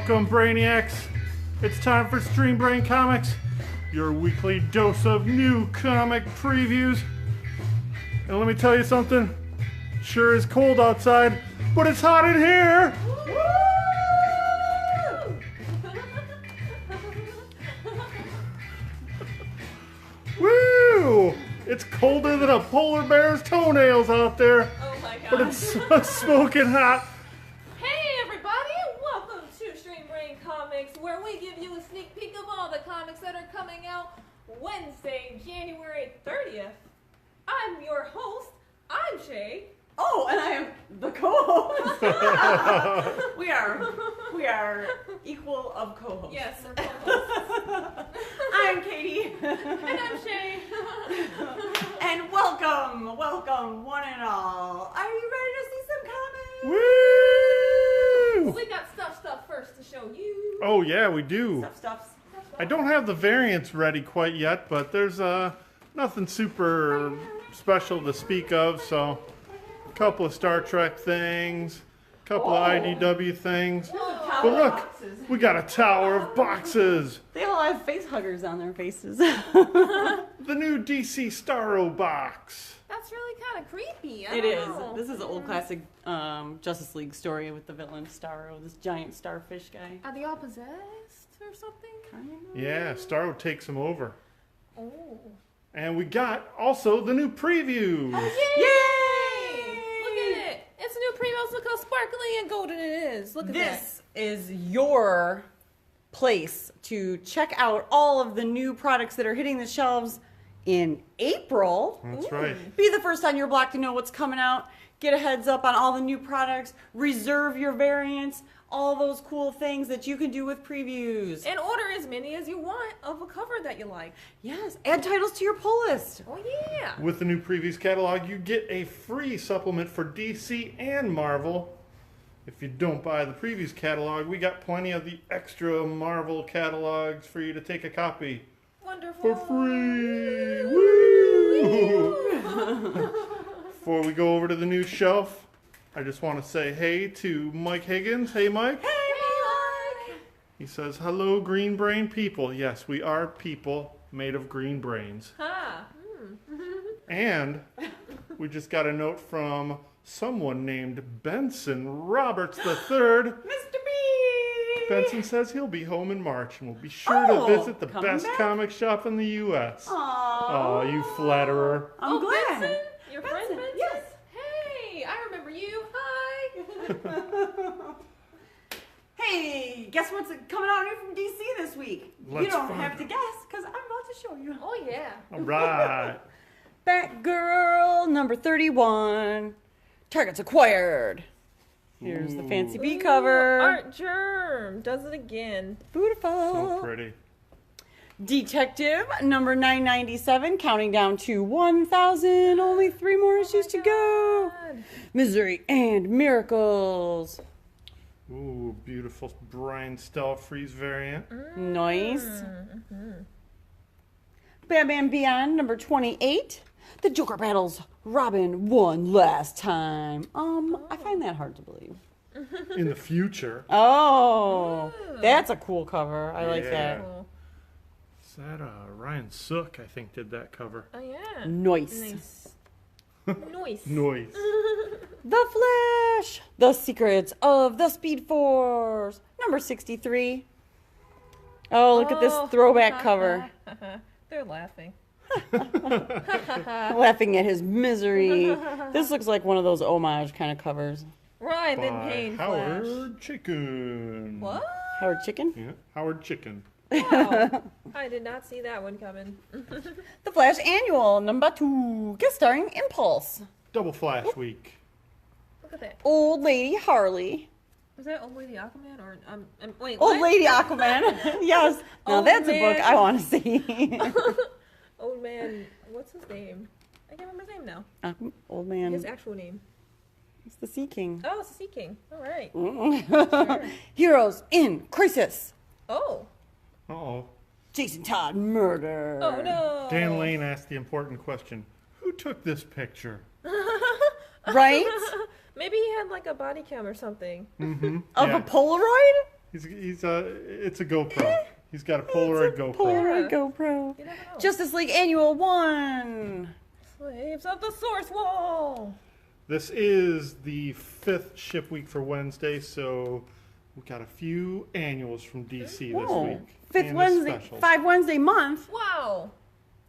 Welcome, Brainiacs. It's time for Stream Brain Comics, your weekly dose of new comic previews. And let me tell you something, sure is cold outside, but it's hot in here. Woo! It's colder than a polar bear's toenails out there. Oh my god. But it's so smoking hot. Hey everybody, welcome to Stream Brain Comics, where we give you a sneak peek of all the comics that are coming out Wednesday, January 30th. I'm your host, I'm Shay. Oh, and I am the co-host. we are equal of co-hosts. Yes, we're co-hosts. I'm Katie. And I'm Shay. And welcome, one and all. Are you ready to see some comics? Woo! We got stuff first to show you. Oh yeah, we do. Stuff. I don't have the variants ready quite yet, but there's nothing super special to speak of, so a couple of Star Trek things, a couple of IDW things. But look, we got a tower of boxes. They all have face huggers on their faces. The new DC Starro box. That's really kind of creepy. I It don't is. know. This is an old classic Justice League story with the villain Starro, this giant starfish guy. Are they all possessed or something? Kind of. Yeah, Starro takes him over. Oh. And we got also the new previews. Yay! Look at it. It's a new previews. Look how sparkly and golden it is. Look at that. This is your place to check out all of the new products that are hitting the shelves in April. That's right. Be the first on your block to know what's coming out. Get a heads up on all the new products. Reserve your variants. All those cool things that you can do with previews. And order as many as you want of a cover that you like. Yes, add titles to your pull list. Oh, yeah. With the new previews catalog, you get a free supplement for DC and Marvel. If you don't buy the previews catalog, we got plenty of the extra Marvel catalogs for you to take a copy. Wonderful. For free! Woo! Before we go over to the new shelf, I just want to say hey to Mike Higgins. Hey, Mike. Hey, Mike. He says, hello, green brain people. Yes, we are people made of green brains. Huh. And we just got a note from someone named Benson Roberts III. Mr. B! Benson says he'll be home in March and will be sure to visit the coming best back? comic shop in the U.S. Aww. Oh, you flatterer. I'm glad. Benson? Your friend Benson, Benson? yes. Hey, I remember you. Hi. Hey, guess what's coming out new from DC this week? Let's you don't find have to out. guess, because I'm about to show you. Oh, yeah. All right. Batgirl number 31. Targets acquired. Here's the fancy B cover. Art Germ does it again. Beautiful. So pretty. Detective number 997, counting down to 1,000. Only 3 more issues to go. God. Misery and Miracles. Ooh, beautiful Brian Stelfreeze variant. Nice. Batman Beyond number 28. The Joker battles Robin one last time. I find that hard to believe. In the future. Oh, that's a cool cover. I like Yeah. that. Cool. Is that Ryan Sook, I think, did that cover. Oh, yeah. Nice. Nice. Nice. Noise. The Flash. The Secrets of the Speed Force. Number 63. Oh, look at this throwback cover. They're laughing. Laughing at his misery. This looks like one of those homage kind of covers. Ryan in By pain. Howard Flash. Chicken. What? Howard Chicken. Yeah, Howard Chicken. Wow. I did not see that one coming. The Flash Annual number 2. Guest starring Impulse. Double Flash Week. Look at that. Old Lady Harley. Was that Old Lady Aquaman or wait? Old what? Lady Aquaman. Yes. Now Old that's a man. book I want to see. Old man. What's his name? I can't remember his name now. Old man. His actual name. It's the Sea King. Oh, it's the Sea King. All right. Heroes in Crisis. Oh. Uh-oh. Jason Todd murder. Oh no. Dan Lane asked the important question. Who took this picture? Right? Maybe he had like a body cam or something. Mm-hmm. Of a Polaroid? It's a GoPro. He's got a Polaroid GoPro. Polaroid Yeah. GoPro. You never know. Justice League Annual 1. Slaves of the Source Wall. This is the 5th ship week for Wednesday, so we got a few annuals from DC this Whoa. week. Fifth and the Wednesday, specials. 5 Wednesday month. Wow.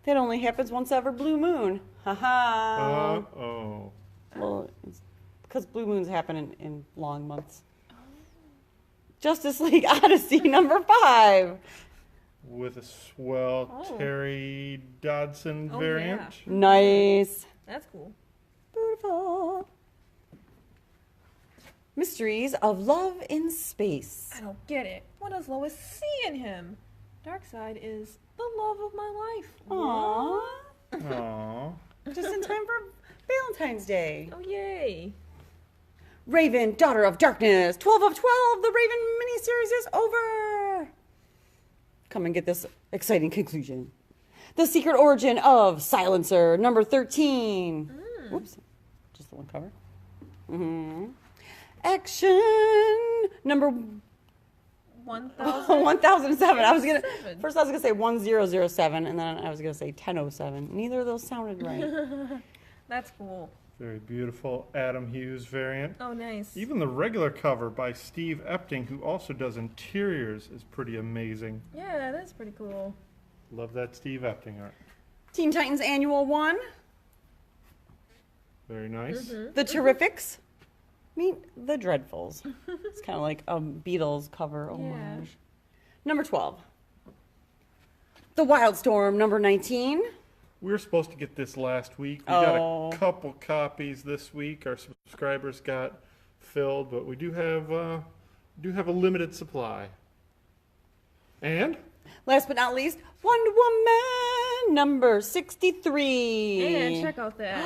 That only happens once every blue moon. Haha. Uh-oh. Well, it's because blue moons happen in long months. Justice League Odyssey number 5. With a swell Oh. Terry Dodson Oh, variant. yeah. Nice. That's cool. Beautiful. Mysteries of Love in Space. I don't get it. What does Lois see in him? Darkseid is the love of my life. Aww. Aww. Just in time for Valentine's Day. Oh, yay. Raven, Daughter of Darkness. 12 of 12. The Raven miniseries is over. Come and get this exciting conclusion. The Secret Origin of Silencer, number 13. Whoops. Just the one cover. Action number 1,000. 1007. Seven. First I was gonna say 1007, and then I was gonna say 1007. Neither of those sounded right. That's cool. Very beautiful Adam Hughes variant. Oh, nice. Even the regular cover by Steve Epting, who also does interiors, is pretty amazing. Yeah, that's pretty cool. Love that Steve Epting art. Teen Titans Annual 1. Very nice. The Terrifics. Meet the Dreadfuls. It's kind of like a Beatles cover homage. Number 12. The Wildstorm, number 19. We were supposed to get this last week. We Oh. got a couple copies this week. Our subscribers got filled, but we do have a limited supply. And Last but not least, Wonder Woman, number 63. And check out that.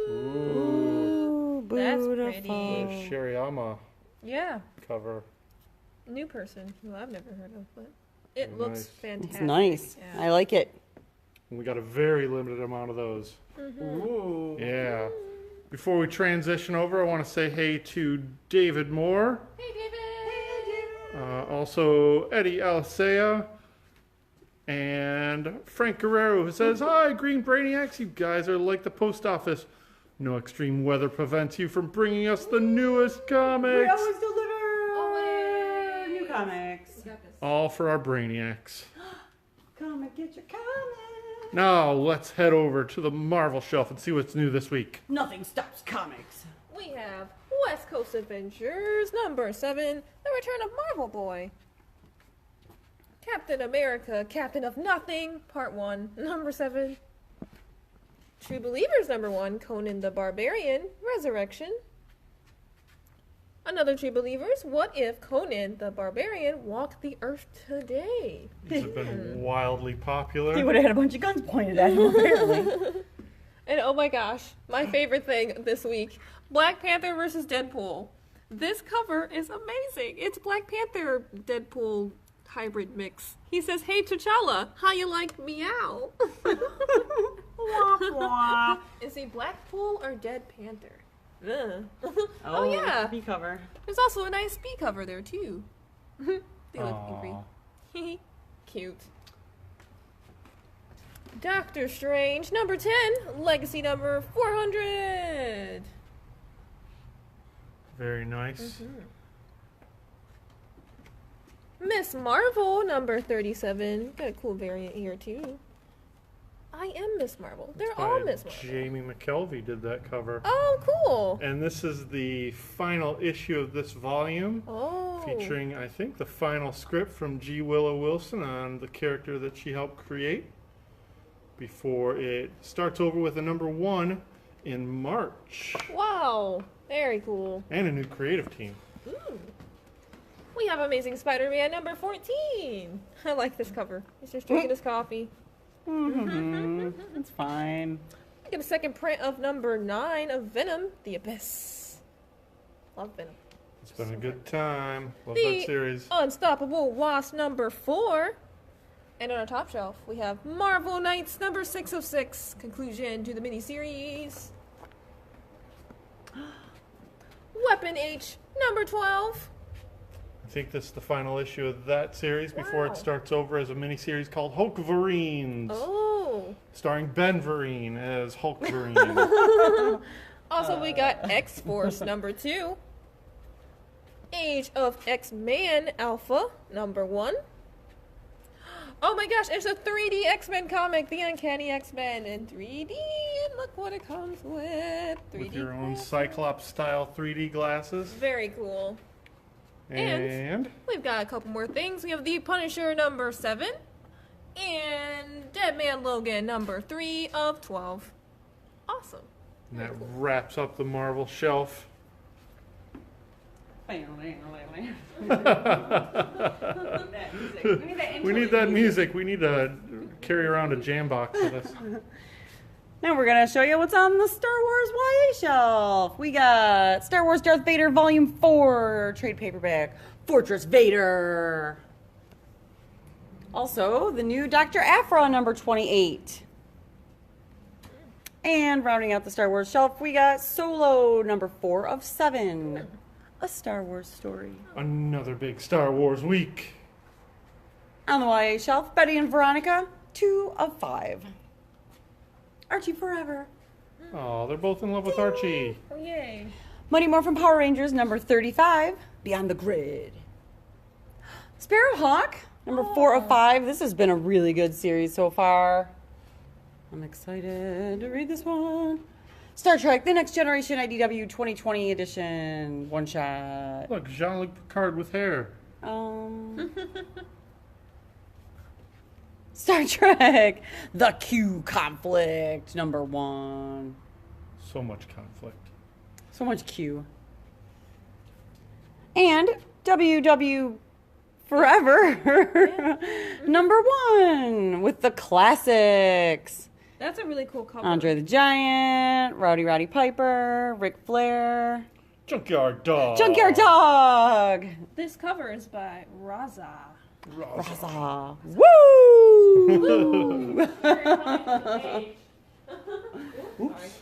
Ooh, That's beautiful. pretty. the Sheriyama Yeah. cover. New person who I've never heard of, but it Very looks nice. fantastic. It's nice. Yeah. I like it. And we got a very limited amount of those. Ooh. Yeah. Before we transition over, I want to say hey to David Moore. Hey, David. Also, Eddie Alcea and Frank Guerrero, who says, "Hi, Green Brainiacs. You guys are like the post office. No extreme weather prevents you from bringing us the newest We comics. always deliver Always. new comics. You got this. All for our Brainiacs." Come and get your comics. Now, let's head over to the Marvel shelf and see what's new this week. Nothing stops comics. We have West Coast Adventures, number 7, The Return of Marvel Boy. Captain America, Captain of Nothing, part 1, number 7. True Believers, number 1, Conan the Barbarian, Resurrection. Another True Believers, What If Conan the Barbarian Walked the Earth Today? These have been wildly popular. He would have had a bunch of guns pointed at him, apparently. And oh my gosh, my favorite thing this week, Black Panther versus Deadpool. This cover is amazing. It's Black Panther Deadpool hybrid mix. He says, "Hey T'Challa, how you like meow?" Wah, wah. Is he Blackpool or Dead Panther? Ugh. Oh, yeah. B cover. There's also a nice B cover there too. They look Aw. angry. Cute. Doctor Strange, number 10, legacy number 400. Very nice. Miss Marvel, number 37. Got a cool variant here too. I am Miss Marvel. They're all Miss Marvel. Jamie McKelvey did that cover. Oh, cool. And this is the final issue of this volume, Oh. featuring, I think, the final script from G. Willow Wilson on the character that she helped create, before it starts over with a number 1 in March. Wow. Very cool. And a new creative team. Ooh. We have Amazing Spider-Man number 14. I like this cover. He's just drinking his coffee. It's fine. I get a second print of number 9 of Venom, The Abyss. Love Venom. It's been a good time. Love The that series. Unstoppable Wasp number 4. And on our top shelf, we have Marvel Knights number 606, conclusion to the miniseries. Weapon H number 12. I think this is the final issue of that series before Wow. it starts over as a miniseries called Hulkverines, Oh. starring Ben Vereen as Hulkverine. Also, we got X-Force number 2. Age of X-Man Alpha number 1. Oh my gosh, it's a 3D X-Men comic, The Uncanny X-Men in 3D, and look what it comes with. 3D With your own glasses. Cyclops-style 3D glasses. Very cool. And We've got a couple more things. We have The Punisher number 7 and Dead Man Logan number 3 of 12. Awesome. that wraps up the Marvel shelf. We need We need that music. We need to carry around a jam box with us. Now we're going to show you what's on the Star Wars YA shelf. We got Star Wars Darth Vader Volume 4 trade paperback, Fortress Vader. Also, the new Dr. Aphra number 28. And rounding out the Star Wars shelf, we got Solo number 4 of 7. A Star Wars story. Another big Star Wars week. On the YA shelf, Betty and Veronica, 2 of 5. Archie Forever. Oh, they're both in love with Archie. Oh, yay. Mighty Morphin Power Rangers, number 35, Beyond the Grid. Sparrowhawk, number 4 of 5. This has been a really good series so far. I'm excited to read this one. Star Trek, The Next Generation IDW 2020 edition, one shot. Look, Jean-Luc Picard with hair. Star Trek, The Q Conflict, number 1. So much conflict. So much Q. And WW Forever, number 1, with the classics. That's a really cool cover. Andre the Giant, Rowdy Piper, Ric Flair, Junkyard Dog. Junkyard Dog. This cover is by Raza. Raza. Woo! Oops.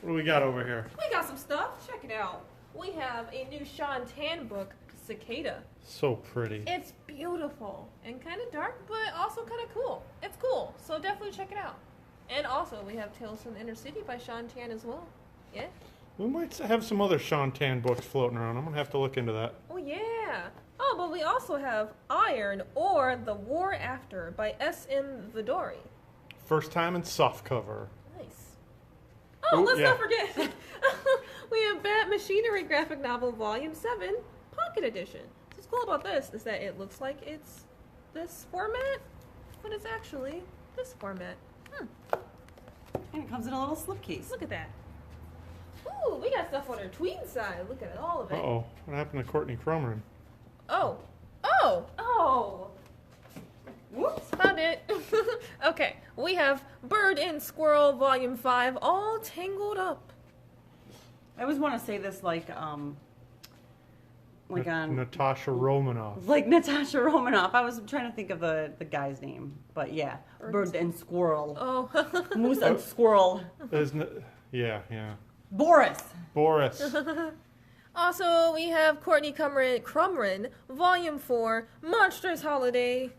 What do we got over here? We got some stuff. Check it out. We have a new Sean Tan book, Cicada. So pretty. It's beautiful and kind of dark, but also kind of cool. It's cool, so definitely check it out. And also, we have Tales from the Inner City by Sean Tan as well. Yeah? We might have some other Sean Tan books floating around. I'm going to have to look into that. Oh, yeah. Oh, but we also have Iron or The War After by S.M. Vidori. First time in softcover. Nice. Oh, Ooh, let's yeah. not forget. We have Bat Machinery graphic novel volume 7, pocket edition. What's cool about this is that it looks like it's this format, but it's actually this format. And it comes in a little slipcase. Look at that. Ooh, we got stuff on our tween side. Look at all of it. Uh-oh. What happened to Courtney Crumrin? Oh. Oh. Oh. Whoops. Found it. Okay, we have Bird and Squirrel Volume 5 all tangled up. I always want to say this like on Natasha Romanoff. like Natasha Romanoff. I was trying to think of the guy's name, but yeah, Bird and Squirrel, Oh. Moose and Squirrel, Yeah. Boris. Boris. Also, we have Courtney Crumrin, Volume 4, Monstrous Holiday,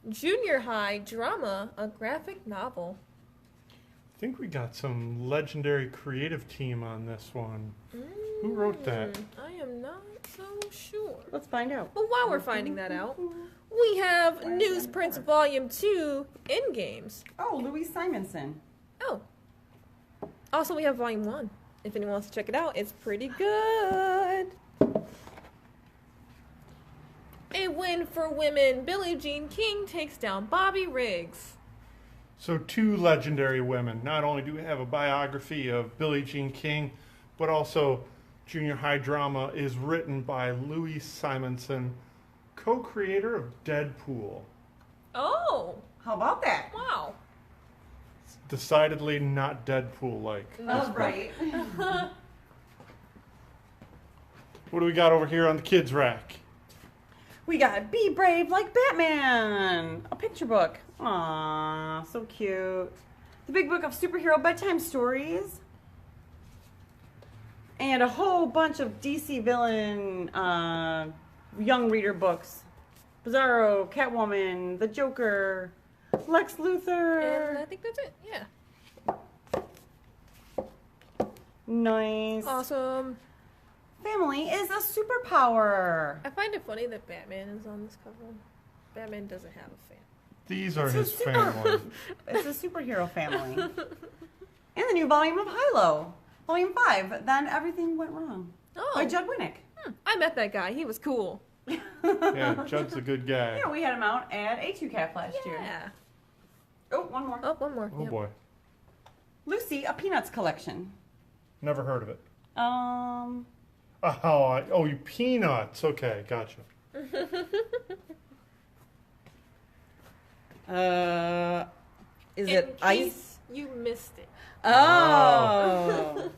Junior High Drama, a graphic novel. I think we got some legendary creative team on this one. Who wrote that? I am not so sure. Let's find out. But while we're finding that out, we have Newsprints Volume 2, In Games. Oh, Louis Simonson. Oh. Also, we have Volume 1. If anyone wants to check it out, it's pretty good. A win for women. Billie Jean King takes down Bobby Riggs. So 2 legendary women. Not only do we have a biography of Billie Jean King, but also Junior High Drama is written by Louis Simonson, co-creator of Deadpool. Oh, How about that? wow. Decidedly not Deadpool-like. That's right. What do we got over here on the kids' rack? We got Be Brave Like Batman, a picture book. Aww, so cute. The Big Book of Superhero Bedtime Stories. And a whole bunch of DC villain young reader books. Bizarro, Catwoman, The Joker, Lex Luthor. And I think that's it. Yeah. Nice. Awesome. Family is a superpower. I find it funny that Batman is on this cover. Batman doesn't have a fan. These are It's his a super- family. It's a superhero family. And the new volume of Hilo, Volume 5, Then Everything Went Wrong, Oh. by Judd Winnick. I met that guy. He was cool. Yeah, Judd's a good guy. Yeah, we had him out at A2CAF last year. Yeah. Oh, one more. Oh, one more. Oh Yep. boy. Lucy, a Peanuts collection. Never heard of it. Oh, You peanuts. Okay, gotcha. Is In it ice? case you missed it. Oh.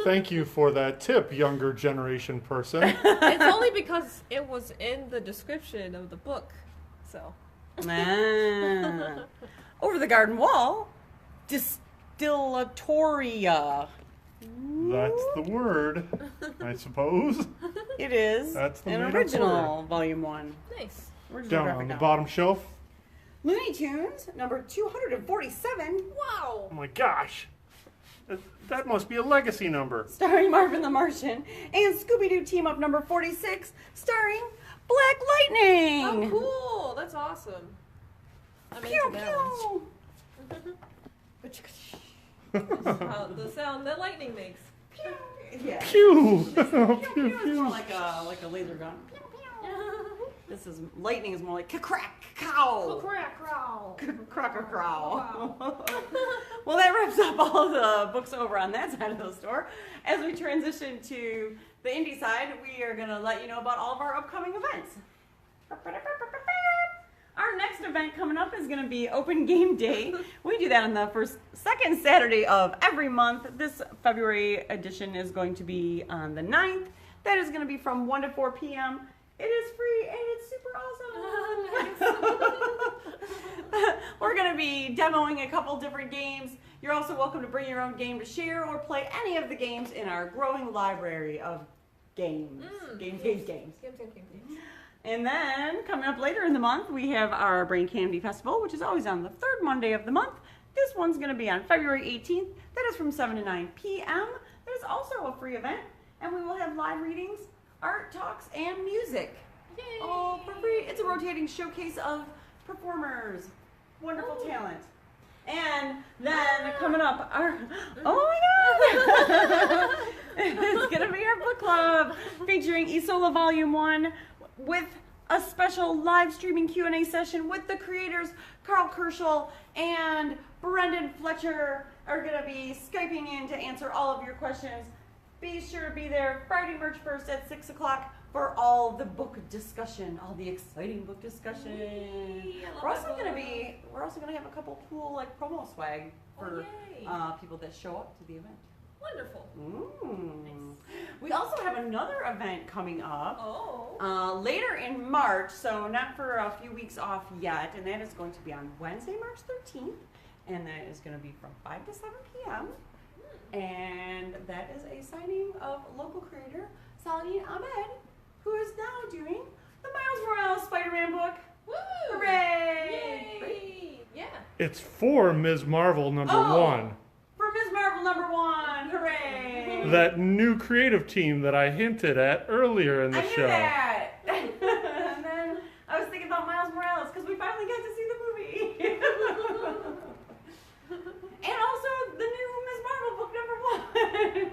Thank you for that tip, younger generation person. It's only because it was in the description of the book. So. Ah. Over the garden wall, distillatoria. That's the word, I suppose. It is That's the an made-up original volume 1. Nice. Original Down graphic on the novel. bottom shelf. Looney Tunes, number 247, Wow. Oh my gosh. That must be a legacy number. starring Marvin the Martian, and Scooby-Doo Team Up number 46, starring Black Lightning. Oh, cool. That's awesome. I'm Pew, into that one. pew. The sound that lightning makes. Yeah. Pew! Pew, Pew, pew is pew. more like a laser gun. This is lightning is more like crack cow. Crack, crow. Cracker crow. Well, that wraps up all the books over on that side of the store. As we transition to the indie side, we are going to let you know about all of our upcoming events. Our next event coming up is going to be Open Game Day. We do that on the second Saturday of every month. This February edition is going to be on the 9th. That is going to be from 1 to 4 p.m. It is free and it's super awesome. We're going to be demoing a couple different games. You're also welcome to bring your own game to share or play any of the games in our growing library of games. Games. Games. And then, coming up later in the month, we have our Brain Candy Festival, which is always on the third Monday of the month. This one's going to be on February 18th. That is from 7 to 9 p.m. That is also a free event. And we will have live readings, art talks, and music. Yay. All for free. It's a rotating showcase of performers. Wonderful talent. And then coming up, oh my God! It's going to be our book club featuring Isola Volume 1 with a special live streaming Q&A session with the creators, Carl Kerschel and Brendan Fletcher are going to be Skyping in to answer all of your questions. Be sure to be there Friday, March 1st at 6 o'clock for all the book discussion, all the exciting book discussion. Yay, I love We're also that going to book. we're also going to have a couple cool like promo swag for yay. people that show up to the event. Wonderful. We also have another event coming up Oh. later in March, so not for a few weeks off yet, and that is going to be on Wednesday, March 13th, and that is going to be from 5 to 7 p.m. And that is a signing of local creator Saladin Ahmed, who is now doing the Miles Morales Spider-Man book. Woo! Hooray! Yay! Yeah. It's for Ms. Marvel number Oh. 1. For Ms. Marvel number 1, hooray! That new creative team that I hinted at earlier in the I knew show. that. And then I was thinking about Miles Morales because we finally got to see the movie. And also the new Ms. Marvel book number 1.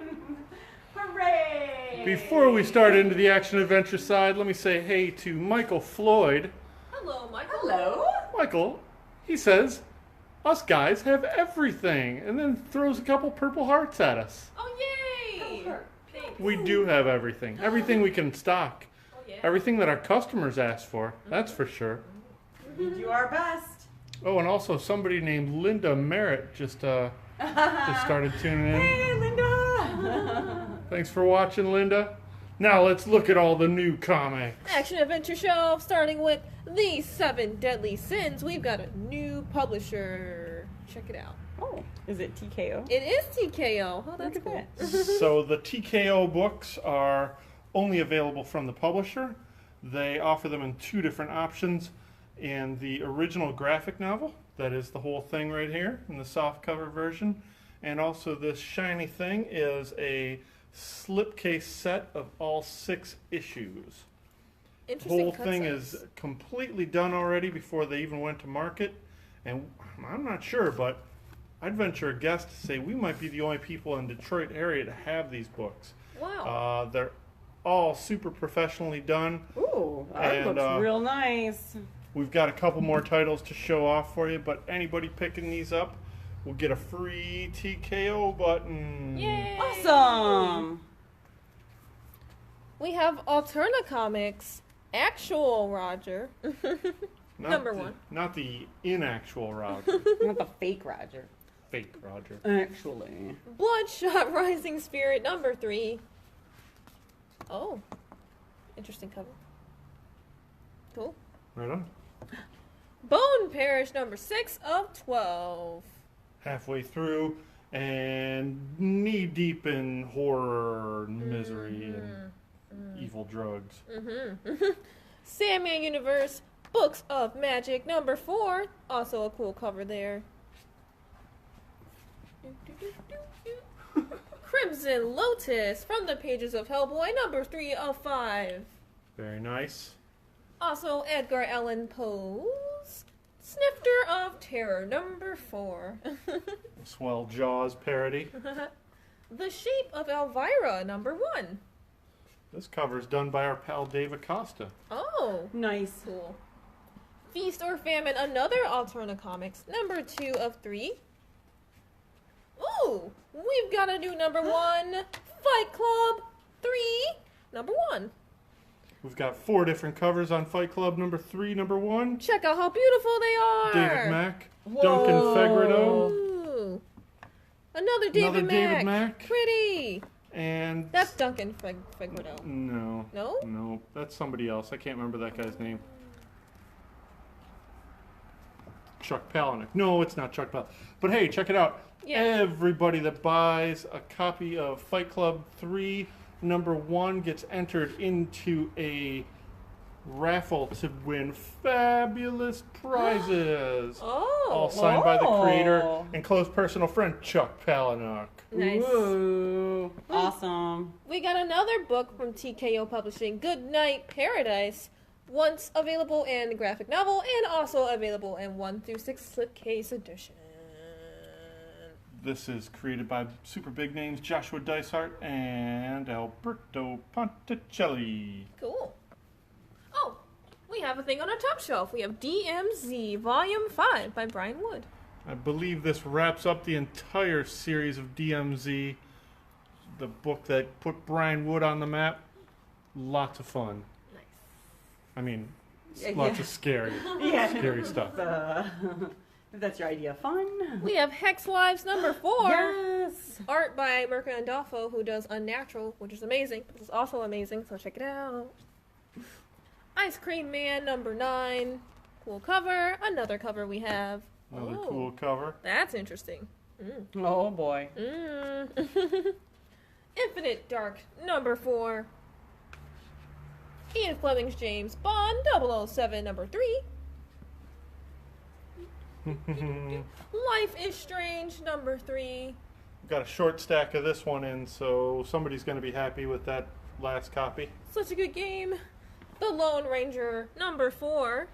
Hooray! Before we start into the action adventure side, let me say hey to Michael Floyd. Hello, Michael. Hello. Michael, he says, us guys have everything, and then throws a couple purple hearts at us. Oh, yay! Thanks. We do have everything. Everything we can stock. Oh, yeah. Everything that our customers ask for, that's for sure. We do our best. Oh, and also somebody named Linda Merritt just started tuning in. Hey, Linda. Thanks for watching, Linda. Now let's look at all the new comics. Action Adventure Show, starting with The 7 Deadly Sins. We've got a new publisher. Check it out. Oh, is it TKO? It is TKO. Oh, that's Look at cool. that. So the TKO books are only available from the publisher. They offer them in 2 different options. In the original graphic novel, that is the whole thing right here, in the softcover version. And also this shiny thing is a slipcase set of all 6 issues. The Interesting whole cut thing size. is completely done already before they even went to market. And I'm not sure, but I'd venture a guess to say we might be the only people in Detroit area to have these books. Wow. They're all super professionally done. Ooh, that And, looks real nice. We've got a couple more titles to show off for you, but anybody picking these up will get a free TKO button. Yay! Awesome. We have Alterna Comics, Actual Roger. Not Number the- 1. Not the inactual Roger. Not the fake Roger. Fake Roger. Actually. Bloodshot Rising Spirit, number 3. Oh. Interesting cover. Cool. Right on. Bone Parish, number 6 of 12. Halfway through and knee deep in horror and misery and evil drugs. Sandman Universe, Books of Magic, number 4. Also a cool cover there. Crimson Lotus, from the pages of Hellboy, number 3 of 5. Very nice. Also Edgar Allan Poe's Snifter of Terror, number 4. Swell Jaws parody. The Shape of Elvira, number 1. This cover's done by our pal Dave Acosta. Oh, Nice. cool. Feast or Famine, another Alterna Comics, number 2 of 3. Ooh, we've got a new number 1, Fight Club 3, number 1. We've got 4 different covers on Fight Club number 3, number 1. Check out how beautiful they are. David Mack, Whoa. Duncan Fegredo, Ooh. Another David Mack. David Mack. Pretty. and That's Duncan Fegredo. no, No? no, that's somebody else. I can't remember that guy's name. Chuck Palahniuk. No, it's not Chuck Palahniuk. But hey, check it out. Yeah. Everybody that buys a copy of Fight Club 3, number 1, gets entered into a raffle to win fabulous prizes. Oh. All signed by the creator Oh. and close personal friend, Chuck Palahniuk. Nice. Ooh, awesome. We got another book from TKO Publishing, Good Night Paradise. Once available in graphic novel and also available in 1 through 6 slipcase edition. This is created by super big names Joshua Dysart and Alberto Ponticelli. Cool. Oh, we have a thing on our top shelf. We have DMZ Volume 5 by Brian Wood. I believe this wraps up the entire series of DMZ, the book that put Brian Wood on the map. Lots of fun. Nice. I mean, Yeah, lots yeah. of scary, Yeah. scary stuff. If that's your idea of fun. We have Hex Wives number 4. Yes. Art by Mirka Andolfo, who does Unnatural, which is amazing. This is also amazing, so check it out. Ice Cream Man number 9. Cool cover. Another cover we have. Another Oh, cool cover. That's interesting. Oh boy. Infinite Dark number 4. Ian Fleming's James Bond 007 number 3. Life is Strange number 3. Got a short stack of this one in, so somebody's going to be happy with that last copy. Such a good game. The Lone Ranger number 4.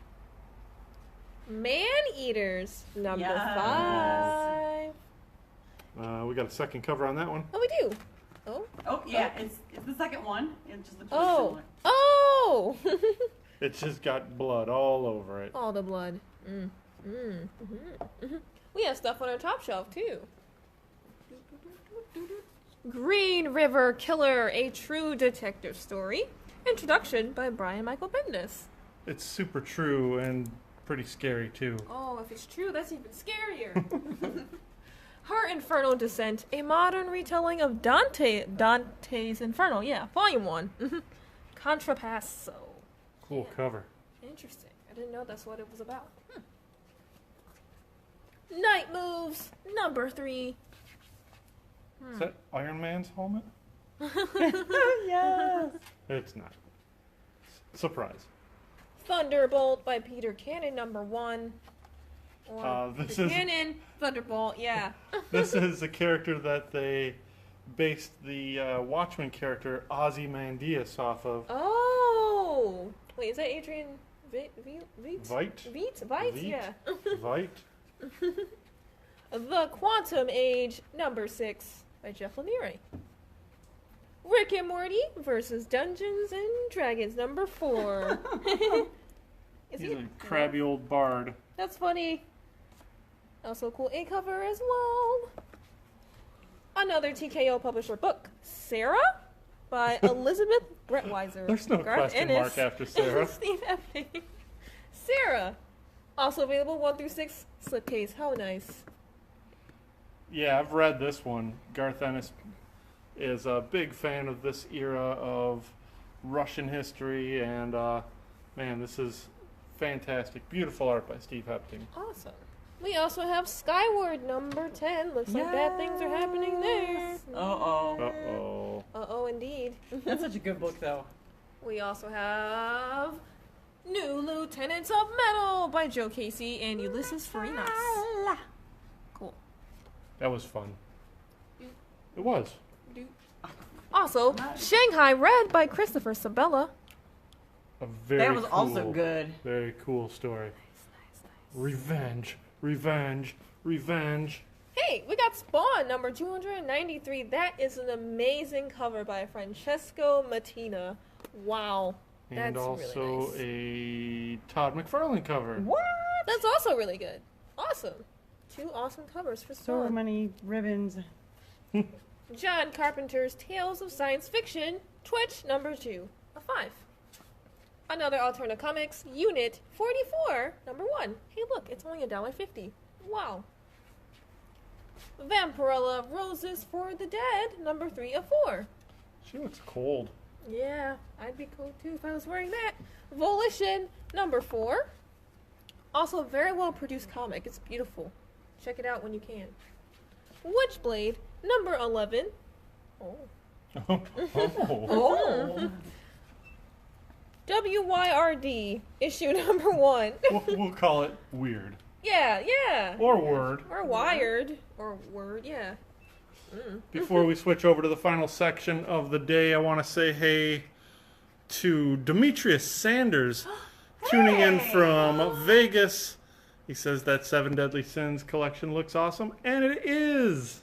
Man Eaters number Yes. 5. We got a second cover on that one. Oh, we do. Oh. Oh yeah, it's the second one. It just looks really Oh. similar. Oh. It's just got blood all over it. All the blood. We have stuff on our top shelf too. Green River Killer, a true detective story. Introduction by Brian Michael Bendis. It's super true and pretty scary too. Oh, if it's true, that's even scarier. Her Infernal Descent, a modern retelling of Dante's Inferno. Yeah, Volume 1. Contrapasso. Cool cover. Interesting. I didn't know that's what it was about. Night Moves, number 3. Is that Iron Man's helmet? Yes. It's not. Surprise. Thunderbolt by Peter Cannon, number 1. Or This Peter is- Cannon, Thunderbolt, yeah. This is a character that they based the Watchmen character Ozymandias off of. Oh! Wait, is that Adrian Veidt? Veidt? Veidt? Veidt? Yeah. Veidt? The Quantum Age, number 6 by Jeff Lemire. Rick and Morty versus Dungeons and Dragons, number 4. Is He's he a crabby old bard. That's funny. Also a cool A cover as well. Another TKO publisher book, Sarah by Elizabeth Brettweiser. There's no Garth question Ennis, mark after Sarah. Steve Epping. Sarah. Also available 1 through 6 slipcase. How nice. Yeah, I've read this one. Garth Ennis is a big fan of this era of Russian history, and man, this is fantastic. Beautiful art by Steve Epting. Awesome. We also have Skyward, number 10. Looks like bad things are happening there. Uh-oh. Uh-oh. Uh-oh, indeed. That's such a good book, though. We also have New Lieutenants of Metal by Joe Casey and Ulysses Farinas. Cool. That was fun. It was. Also, Shanghai Red by Christopher Sabella. A very That was cool, also good. Very cool story. Nice. Revenge. Revenge. Revenge. Hey, we got Spawn, number 293. That is an amazing cover by Francesco Mattina. Wow. And That's also really nice. a Todd McFarlane cover. What? That's also really good. Awesome. 2 awesome covers for So Spawn. many ribbons. John Carpenter's Tales of Science Fiction, Twitch, number 2, a 5. Another Alterna Comics, Unit 44, number 1. Hey, look, it's only $1.50. Wow. Vampirella Roses for the Dead, number 3 of 4. She looks cold. Yeah, I'd be cool too if I was wearing that. Volition, number 4. Also a very well produced comic. It's beautiful. Check it out when you can. Witchblade, number 11. Oh. Oh. WYRD, issue number 1. We'll call it weird. Yeah. Or word. Or wired. Or word, yeah. Before we switch over to the final section of the day, I want to say hey to Demetrius Sanders tuning in from Vegas. He says that 7 Deadly Sins collection looks awesome, and it is.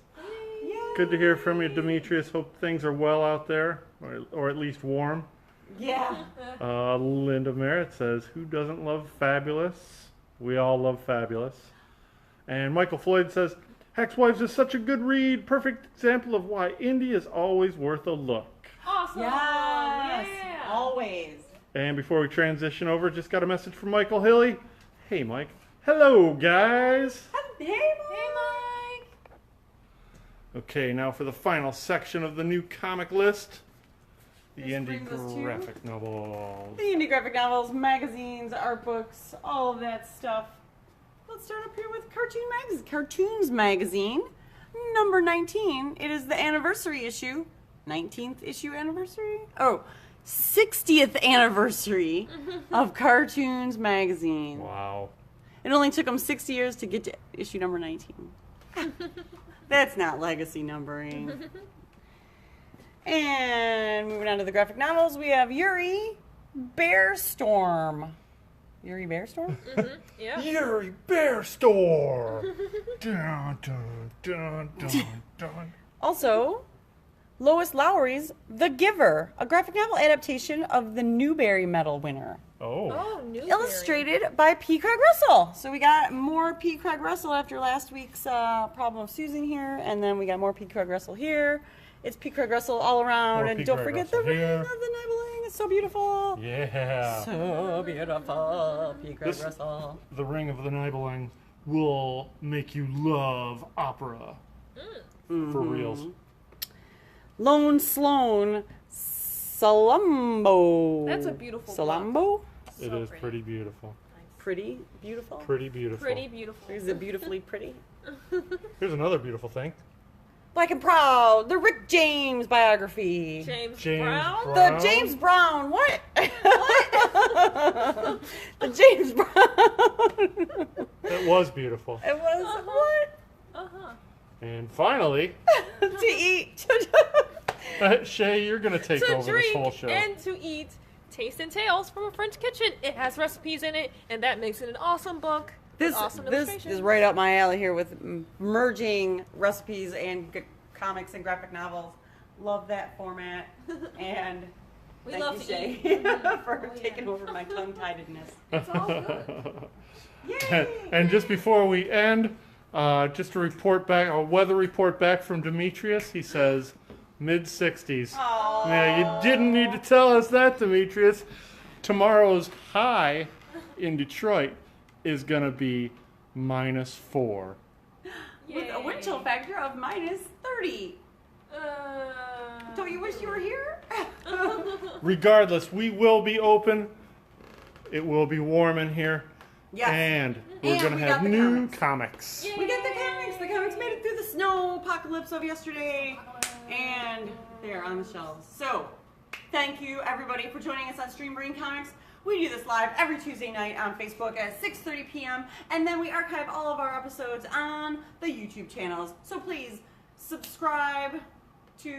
Good to hear from you, Demetrius. Hope things are well out there, or at least warm. Yeah. Linda Merritt says, who doesn't love Fabulous? We all love Fabulous. And Michael Floyd says, Hex Wives is such a good read. Perfect example of why indie is always worth a look. Awesome. Yes. Yeah. Always. And before we transition over, just got a message from Michael Hilly. Hey, Mike. Hello, guys. Hey, Hey, Mike. Okay, now for the final section of the new comic list. The This indie brings us to- graphic novels. The indie graphic novels, magazines, art books, all of that stuff. Let's start up here with Cartoons Magazine, number 19. It is the anniversary issue. 19th issue anniversary? Oh, 60th anniversary of Cartoons Magazine. Wow. It only took them 6 years to get to issue number 19. That's not legacy numbering. And moving on to the graphic novels, we have Yuri Bearstorm. Yuri Bearstorm? Yeah. Yuri Bear Store. Dun, dun, dun, dun, dun. Also, Lois Lowry's The Giver, a graphic novel adaptation of the Newbery Medal winner. Oh. Oh, Newsberry. Illustrated by P. Craig Russell. So we got more P. Craig Russell after last week's Problem of Susan here, and then we got more P. Craig Russell here. It's P. Craig Russell all around, More and P. don't Craig forget the Russell ring here. of the Nibbling. It's so beautiful. Yeah. So beautiful, P. Craig This- Russell. The Ring of the Nibelung will make you love opera. For reals. Lone Sloan Salambo. That's a beautiful book. Salambo? It So is pretty. pretty beautiful. pretty beautiful? Pretty beautiful. Pretty beautiful. Is it beautifully pretty? Here's another beautiful thing. Black and Proud, the Rick James biography. James James Brown? Brown. The James Brown, what? The James Brown. It was beautiful. It was, what? Uh-huh. And finally, To eat. Shay, you're going to take To over this drink whole show. and to eat Taste and Tales from a French Kitchen. It has recipes in it, and that makes it an awesome book. This, with awesome this illustrations. is right up my alley here with merging recipes and comics and graphic novels. Love that format. And We thank love you, to Shay, eat. for Oh, yeah. taking over my tongue-tiedness. It's all good. Yay! And just before we end, just a weather report back from Demetrius. He says mid-60s. Aw. Yeah, you didn't need to tell us that, Demetrius. Tomorrow's high in Detroit is going to be -4. With a wind chill factor of -30. Don't you wish you were here? Regardless, we will be open. It will be warm in here. Yes. And we're And going to we have got the new comics. comics. Yay. We got the comics. The comics made it through the snow apocalypse of yesterday. And they're on the shelves. So, thank you everybody for joining us on Stream Brain Comics. We do this live every Tuesday night on Facebook at 6:30 p.m. And then we archive all of our episodes on the YouTube channels. So please subscribe to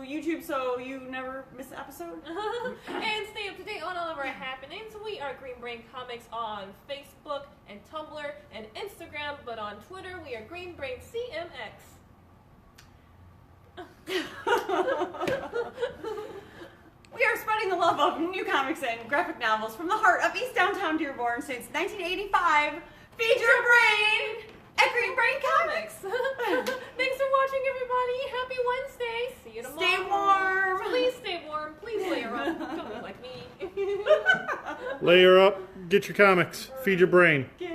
YouTube so you never miss an episode. And stay up to date on all of our happenings. We are Green Brain Comics on Facebook and Tumblr and Instagram, but on Twitter we are Green Brain CMX. We are spreading the love of new comics and graphic novels from the heart of East Downtown Dearborn since 1985. Feed your brain at Green Brain Comics. Thanks for watching, everybody. Happy Wednesday. See you tomorrow. Stay warm. Please stay warm. Please layer up. Don't be like me. Layer up, get your comics, feed your brain. Get